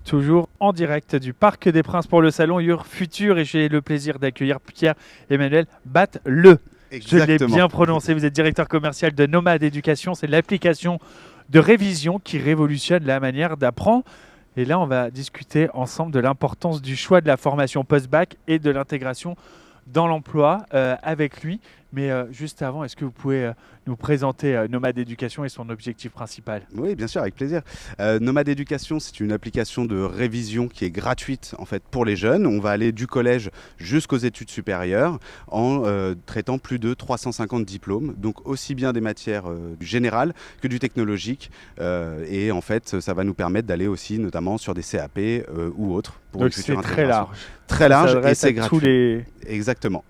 toujours en direct du Parc des Princes pour le salon UR Futur et j'ai le plaisir d'accueillir Pierre-Emmanuel Batte-Le. Je l'ai Exactement. bien prononcé, vous êtes directeur commercial de Nomade Éducation, c'est l'application de révision qui révolutionne la manière d'apprendre. Et là, on va discuter ensemble de l'importance du choix de la formation post-bac et de l'intégration dans l'emploi avec lui. Mais juste avant, est-ce que vous pouvez nous présenter Nomade Éducation et son objectif principal? Oui, bien sûr, avec plaisir. Nomade Éducation, c'est une application de révision qui est gratuite en fait pour les jeunes. On va aller du collège jusqu'aux études supérieures en traitant plus de 350 diplômes, donc aussi bien des matières du général que du technologique. Et en fait, ça va nous permettre d'aller aussi notamment sur des CAP ou autres. Pour Donc une future c'est très intégration. large. Très large et s'adresse c'est à gratuit. tous les... Exactement.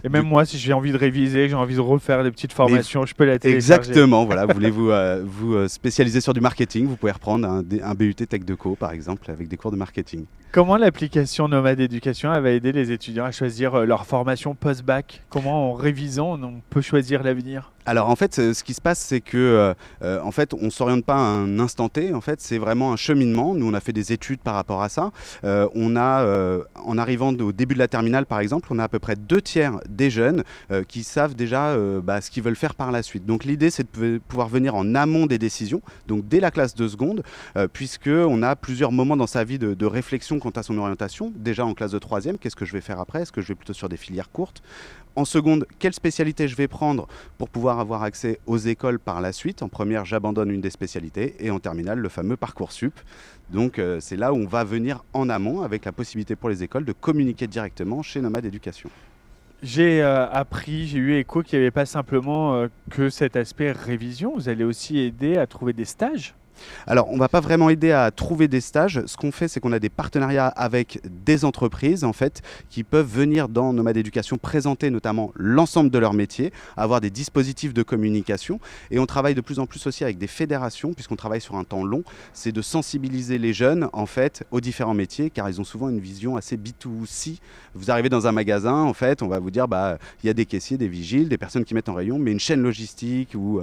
Et même moi, si j'ai envie de réviser, j'ai envie de refaire des petites formations, je peux la télécharger. Exactement, voilà, voulez-vous vous spécialiser sur du marketing, vous pouvez reprendre un BUT Tech Deco par exemple avec des cours de marketing. Comment l'application Nomade Éducation va aider les étudiants à choisir leur formation post-bac? Comment en révisant, on peut choisir l'avenir? Alors en fait, ce qui se passe, c'est que en fait, on s'oriente pas à un instant T. En fait, c'est vraiment un cheminement. Nous, on a fait des études par rapport à ça. En arrivant au début de la terminale, par exemple, on a à peu près 2/3 des jeunes qui savent déjà ce qu'ils veulent faire par la suite. Donc l'idée, c'est de pouvoir venir en amont des décisions, donc dès la classe de seconde, puisque on a plusieurs moments dans sa vie de réflexion quant à son orientation. Déjà en classe de troisième, qu'est-ce que je vais faire après? Est-ce que je vais plutôt sur des filières courtes? En seconde, quelle spécialité je vais prendre pour pouvoir avoir accès aux écoles par la suite? En première, j'abandonne une des spécialités et en terminale, le fameux Parcoursup. Donc c'est là où on va venir en amont avec la possibilité pour les écoles de communiquer directement chez Nomade Éducation. J'ai appris, j'ai eu écho qu'il n'y avait pas simplement que cet aspect révision, vous allez aussi aider à trouver des stages. Alors, on ne va pas vraiment aider à trouver des stages. Ce qu'on fait, c'est qu'on a des partenariats avec des entreprises, en fait, qui peuvent venir dans Nomade Éducation présenter notamment l'ensemble de leur métier, avoir des dispositifs de communication. Et on travaille de plus en plus aussi avec des fédérations, puisqu'on travaille sur un temps long. C'est de sensibiliser les jeunes, en fait, aux différents métiers, car ils ont souvent une vision assez B2C. Vous arrivez dans un magasin, en fait, on va vous dire, il y a des caissiers, des vigiles, des personnes qui mettent en rayon, mais une chaîne logistique ou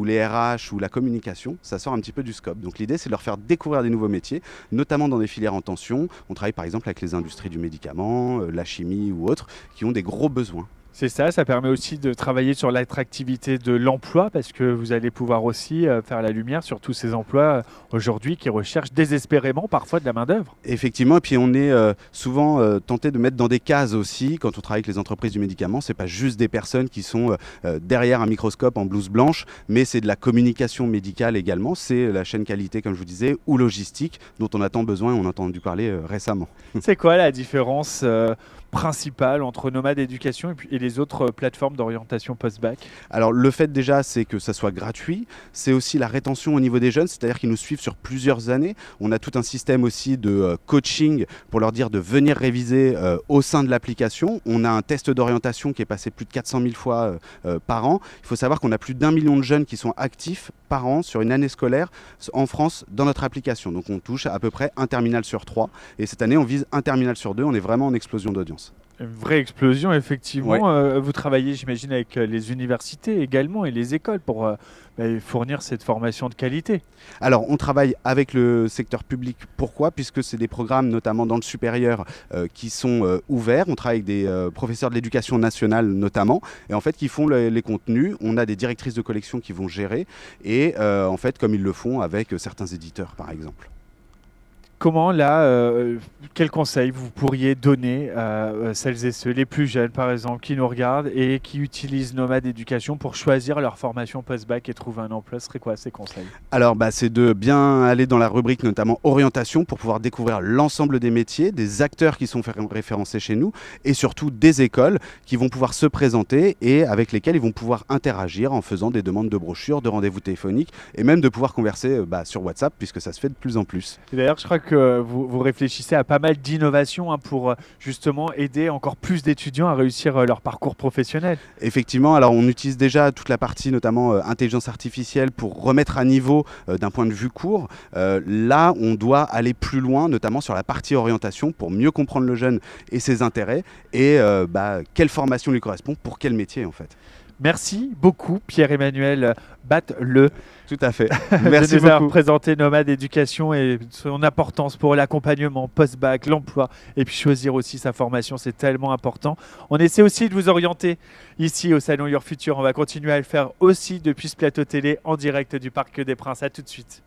les RH ou la communication, ça sort un petit peu du scope. Donc l'idée, c'est de leur faire découvrir des nouveaux métiers, notamment dans des filières en tension. On travaille par exemple avec les industries du médicament, la chimie ou autres, qui ont des gros besoins. C'est ça permet aussi de travailler sur l'attractivité de l'emploi parce que vous allez pouvoir aussi faire la lumière sur tous ces emplois aujourd'hui qui recherchent désespérément parfois de la main-d'œuvre. Effectivement, et puis on est souvent tenté de mettre dans des cases aussi quand on travaille avec les entreprises du médicament. C'est pas juste des personnes qui sont derrière un microscope en blouse blanche, mais c'est de la communication médicale également. C'est la chaîne qualité, comme je vous disais, ou logistique dont on a tant besoin et on a entendu parler récemment. C'est quoi la différence principale entre Nomade Éducation et les autres plateformes d'orientation post-bac? Alors le fait déjà, c'est que ça soit gratuit. C'est aussi la rétention au niveau des jeunes, c'est-à-dire qu'ils nous suivent sur plusieurs années. On a tout un système aussi de coaching pour leur dire de venir réviser au sein de l'application. On a un test d'orientation qui est passé plus de 400 000 fois par an. Il faut savoir qu'on a plus d'1 million de jeunes qui sont actifs par an sur une année scolaire en France dans notre application. Donc on touche à peu près un terminal sur 3. Et cette année, on vise un terminal sur 2. On est vraiment en explosion d'audience. Une vraie explosion, effectivement. Ouais. Vous travaillez, j'imagine, avec les universités également et les écoles pour fournir cette formation de qualité. Alors, on travaille avec le secteur public. Pourquoi? Puisque c'est des programmes, notamment dans le supérieur, qui sont ouverts. On travaille avec des professeurs de l'éducation nationale, notamment, et en fait, qui font les contenus. On a des directrices de collection qui vont gérer, et en fait, comme ils le font avec certains éditeurs, par exemple. Comment là, quels conseils vous pourriez donner à celles et ceux, les plus jeunes par exemple, qui nous regardent et qui utilisent Nomade Éducation pour choisir leur formation post-bac et trouver un emploi? Ce serait quoi ces conseils? Alors, c'est de bien aller dans la rubrique notamment orientation pour pouvoir découvrir l'ensemble des métiers, des acteurs qui sont référencés chez nous et surtout des écoles qui vont pouvoir se présenter et avec lesquelles ils vont pouvoir interagir en faisant des demandes de brochures, de rendez-vous téléphoniques et même de pouvoir converser sur WhatsApp puisque ça se fait de plus en plus. Et d'ailleurs, je crois que vous réfléchissez à pas mal d'innovations pour justement aider encore plus d'étudiants à réussir leur parcours professionnel. Effectivement, alors on utilise déjà toute la partie notamment intelligence artificielle pour remettre à niveau d'un point de vue court. Là, on doit aller plus loin, notamment sur la partie orientation pour mieux comprendre le jeune et ses intérêts et quelle formation lui correspond pour quel métier en fait. Merci beaucoup, Pierre-Emmanuel Batte-Le, Tout à fait. de Merci nous avoir beaucoup. présenté Nomade Éducation et son importance pour l'accompagnement post-bac, l'emploi et puis choisir aussi sa formation, c'est tellement important. On essaie aussi de vous orienter ici au Salon Your Future. On va continuer à le faire aussi depuis ce plateau télé en direct du Parc des Princes. À tout de suite.